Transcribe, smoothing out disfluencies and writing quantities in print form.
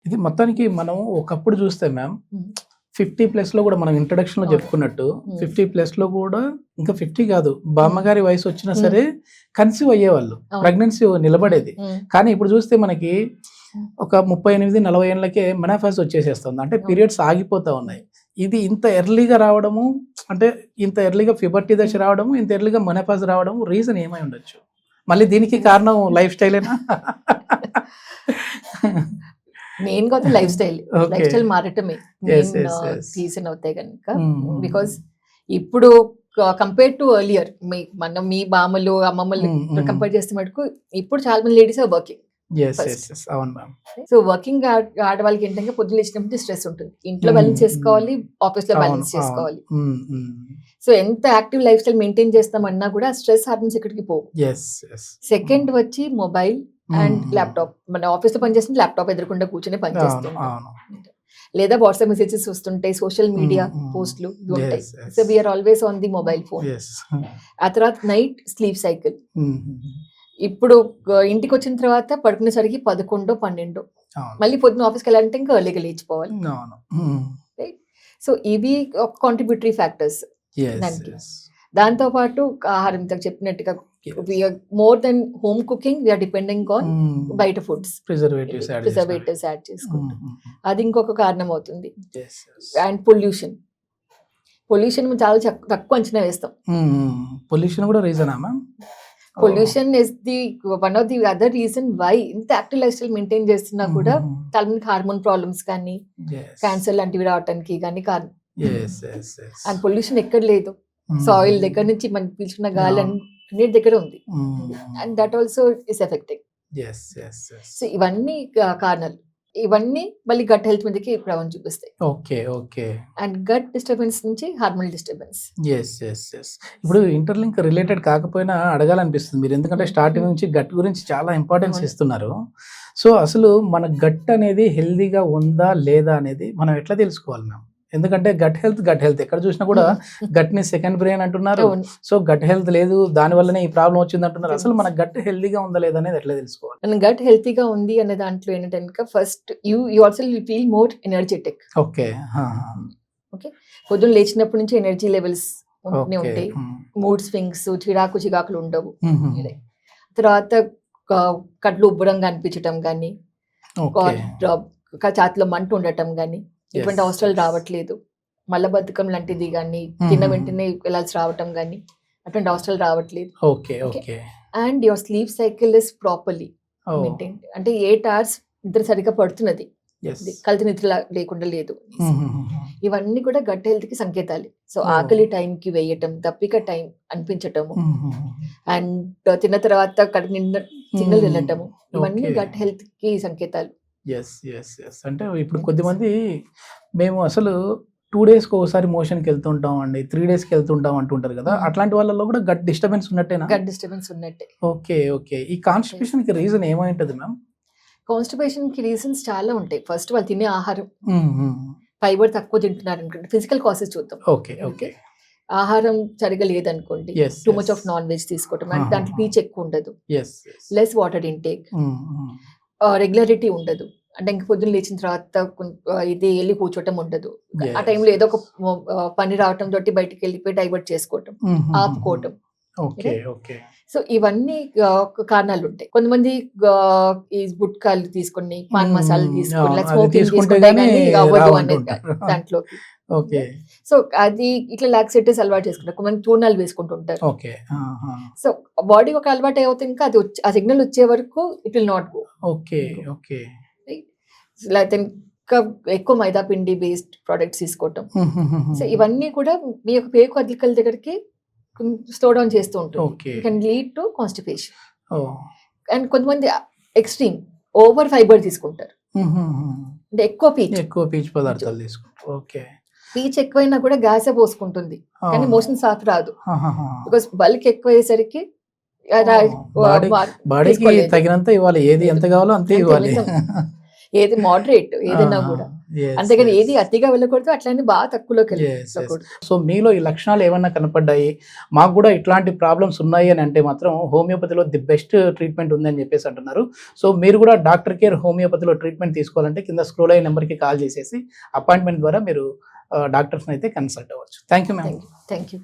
ఇది మొత్తానికి మనం ఒకప్పుడు చూస్తే మ్యామ్ హ్మ్. 50+ లో కూడా మనం ఇంట్రడక్షన్ లో అవును. చెప్పుకున్నట్టు హ్మ్. 50+ లో కూడా ఇంకా 50 కాదు బామ్మగారి వయసు వచ్చినా హ్మ్. సరే కన్సీవ్ అయ్యేవాళ్ళు, అవును. ప్రెగ్నెన్సీ నిలబడేది. హ్మ్. కానీ ఇప్పుడు చూస్తే మనకి హ్మ్. ఒక 38-40 ఏళ్ళకే మెనోపాజ్ వచ్చేసేస్తుంది, అంటే అవును. పీరియడ్స్ ఆగిపోతా ఉన్నాయి. ఇది ఇంత ఎర్లీగా రావడము, అంటే ఇంత ఎర్లీగా ప్యూబర్టీ దశ రావడము, ఇంత ఎర్లీగా మెనోపాజ్ రావడము రీజన్ ఏమై ఉండొచ్చు? మళ్ళీ దీనికి కారణం లైఫ్ స్టైలేనా? మెయిన్ గా లైఫ్ స్టైల్ ఓకే. మారటమే Yes, main yes, yes. Reason అవుతాయి కనుక. Mm, బికాస్ ఇప్పుడు కంపేర్ టు ఎర్లియర్ మనం మీ బామ్మలు అమ్మమ్మలు కంపేర్ చేస్తే మటుకు ఇప్పుడు చాలా మంది ladies working. yes, First. yes, yes. అవును మ్యామ్. సో వర్కింగ్ ఆడవాళ్ళకి ఏంటంటే పొద్దున్న లేచినప్పుడు స్ట్రెస్ ఉంటుంది, ఇంట్లో బ్యాలెన్స్ చేసుకోవాలి, ఆఫీస్ లో అవును, బ్యాలెన్స్ చేసుకోవాలి. అవును. సో ఎంత యాక్టివ్ లైఫ్ స్టైల్ మెయింటైన్ చేస్తామన్నా కూడా స్ట్రెస్ హార్మోన్స్ ఎక్కడికి పోవు. Yes, yes. సెకండ్ వచ్చి మొబైల్ అండ్ ల్యాప్టాప్. మన ఆఫీస్ లో పనిచేస్తుంటే ల్యాప్టాప్ ఎదురకుండా కూర్చొని అవును, పనిచేస్తుంటాం, అవును. లేదా వాట్సాప్ మెసేజెస్ వస్తుంటాయి, సోషల్ మీడియా పోస్ట్లు ఇవి ఉంటాయి. Yes, yes. So we are always on the mobile phone. Yes. ఆ తర్వాత నైట్ స్లీప్ సైకిల్. Mm, ఇప్పుడు ఇంటికి వచ్చిన తర్వాత పడుకునేసరికి 11, 12, అవును, మళ్ళీ పొద్దున్న ఆఫీస్కి వెళ్ళాలంటే ఇంకా ఎర్లీగా లేచిపోవాలి. అవును. Mm, సో ఇవి కాంట్రిబ్యూటరీ ఫ్యాక్టర్స్ yes, దానికి. yes. దాంతో పాటు ఆహారం ఇంతకు చెప్పినట్టుగా Yes. More then home cooking we are depending on Mm, బయట foods, preservatives add preservatives add చేసుకుంటాం. చేస్తారు. అది ఇంకొక కారణం అవుతుంది. Yes, yes. అండ్ పొల్యూషన్ చాలా తక్కువ అంచనా వేస్తాం. పొల్యూషన్ కూడా రీజనా ma'am? Pollution is the one of the other reason why ఇంత యాక్టివ్ లైఫ్ స్టైల్ మెయింటైన్ చేస్తున్నా కూడా చాలా మందికి హార్మోన్ ప్రాబ్లమ్స్ కానీ క్యాన్సర్ లాంటివి రావడానికి కానీ కారణం. అండ్ పొల్యూషన్ ఎక్కడ లేదు, సాయిల్ దగ్గర నుంచి మనం పీల్చుకున్న గాలి అన్నిటి దగ్గర ఉంది. And that also is affecting. So ఇవన్నీ కారణాలు. ఇవన్నీ మళ్ళీ గట్ హెల్త్ మీదకి ప్రభావం చూపిస్తాయి. Okay, okay. And gut disturbance నుంచి హార్మోనల్ డిస్టర్బెన్స్. ఇప్పుడు ఇంటర్లింక్ రిలేటెడ్ కాకపోయినా అడగాలనిపిస్తుంది మీరు, ఎందుకంటే స్టార్టింగ్ నుంచి గట్ గురించి చాలా ఇంపార్టెన్స్ అవును. ఇస్తున్నారు. సో అసలు మన గట్ అనేది హెల్దీగా ఉందా లేదా అనేది మనం ఎట్లా తెలుసుకోవాలి మ్యామ్? ఎందుకంటే గట్ హెల్త్ ఎక్కడ చూసినా కూడా గట్ ని సెకండ్ బ్రెయిన్ అంటున్నారు. అవును. సో గట్ హెల్త్ లేదు, దాని వల్లనే ఈ ప్రాబ్లం వచ్చింది అంటున్నారు. అసలు మన గట్ హెల్దీగా ఉందా లేదా అనేది ఎట్లా తెలుసుకోవాలి? మన గట్ హెల్తీగా ఉంది అనే దాంట్లో ఏంటంటే first you also feel more energetic. Okay. పొద్దున్న లేచినప్పటి నుంచి ఎనర్జీ లెవెల్స్ ఉంటాయి, మూడ్ స్వింగ్స్, చికాకులు ఉండవు. తర్వాత కళ్ళు ఉబ్బరంగా అనిపించటం కానీ, ఛాతిలో మంట ఉండటం కానీ, ఎటువంటి అవసరాలు రావట్లేదు, మలబద్ధకం లాంటిది కానీ, తిన్న వెంటనే వెళ్ళాల్సి రావటం కానీ అటువంటి అవసరాలు రావట్లేదు. And your sleep cycle is properly maintain, అంటే 8 hours నిద్ర సరిగ్గా పడుతున్నది, కల్తీ నిద్ర లేకుండా లేదు. ఇవన్నీ కూడా గట్ హెల్త్ కి సంకేతాలు. సో ఆకలి టైంకి వేయటం, తప్పిక టైం అనిపించటము, అండ్ తిన్న తర్వాత కడుపు నిండా సిగ్నల్ వెళ్ళటము, ఇవన్నీ గట్ హెల్త్ కి సంకేతాలు. అంటే ఇప్పుడు కొద్దిమంది మేము అసలు 2 daysకి ఒకసారి మోషన్కి వెళ్తుంటాం అండి, 3 daysకి వెళ్తుంటాం అంటుంటారు కదా, అట్లాంటి వాళ్ళలో కూడా గట్ డిస్టర్బెన్స్ ఉన్నట్టేనా? గట్ డిస్టర్బెన్స్ ఉన్నట్టే. ఓకే. ఈ కాన్స్టిపేషన్ కి రీజన్ ఏమై ఉంటది మ్యామ్? కాన్స్టిపేషన్ కి రీజన్స్ చాలా ఉంటాయి. ఫస్ట్ వాళ్ళు తినే ఆహారం, ఫైబర్ తక్కువ తింటున్నారు అనుకోండి, ఫిజికల్ కాసెస్ చూద్దాం. ఓకే. ఆహారం సరిగా లేదనుకోండి, too much of non veg తీసుకోవటం, అంటే దాంట్లో పీచ్ ఎక్కువ ఉండదు, లెస్ వాటర్ ఇంటేక్, రెగ్యులారిటీ ఉండదు, అంటే ఇంక పొద్దున్న లేచిన తర్వాత ఇది వెళ్ళి కూర్చోటం ఉండదు, ఆ టైంలో ఏదో ఒక పని రావటం తోటి బయటికి వెళ్ళిపోయి డైవర్ట్ చేసుకోవటం, ఆపుకోవటం. సో ఇవన్నీ కారణాలు ఉంటాయి. కొంతమంది ఈ గుట్కాలు తీసుకొని, పాన్ మసాలా తీసుకొని, స్మోకింగ్ తీసుకుంటే అవ్వదు అనే దాంట్లోకి. సో అది ఇట్లా లాక్సేటివ్స్ అలవాటు చేసుకుంటారు, కొంతమంది చూర్ణాలు వేసుకుంటుంటారు. సో బాడీ ఒక అలవాటు అవుతుంది, ఇంకా అది ఆ సిగ్నల్ వచ్చే వరకు ఇట్ విల్ నాట్ గో. లేకపోతే ఇంకా ఎక్కువ మైదా పిండి బేస్డ్ ప్రొడక్ట్స్ తీసుకోవటం. సో ఇవన్నీ కూడా మీ యొక్క పేగు కదలికల దగ్గరికి స్లో డౌన్ చేస్తూ ఉంటుంది, can lead to constipation. And కొంతమంది ఎక్స్ట్రీమ్ ఓవర్ ఫైబర్ తీసుకుంటారు, అంటే ఎక్కువ పీచ్ పదార్థాలు తీసుకుంటారు. పీచ్ ఎక్కువైనా కూడా గ్యాసే పోసుకుంటుంది, కానీ మోషన్ సాఫ్ రాదు, బికాస్ బల్క్ ఎక్కువ అయ్యేసరికి బాడీకి తగినంత ఇవ్వాలి, ఏది ఎంత కావాలో అంతే ఇవ్వాలి, ఏది మోడరేట్ ఏదైనా కూడా. అంతేగాని ఏది అతిగా వెళ్ళకూడదు, అట్లానే బాగా తక్కువలోకి వెళ్ళకూడదు. సో మీలో ఈ లక్షణాలు ఏమన్నా కనపడ్డాయి, మాకు కూడా ఇట్లాంటి ప్రాబ్లమ్స్ ఉన్నాయి అని అంటే మాత్రం హోమియోపతిలో ది బెస్ట్ ట్రీట్మెంట్ ఉందని చెప్పేసి అంటున్నారు. సో మీరు కూడా డాక్టర్ కేర్ హోమియోపతిలో ట్రీట్మెంట్ తీసుకోవాలంటే కింద స్క్రోల్ అయ్యే నెంబర్కి కాల్ చేసేసి అపాయింట్మెంట్ ద్వారా మీరు డాక్టర్స్ని అయితే కన్సల్ట్ అవ్వచ్చు. Thank you ma'am. Thank you.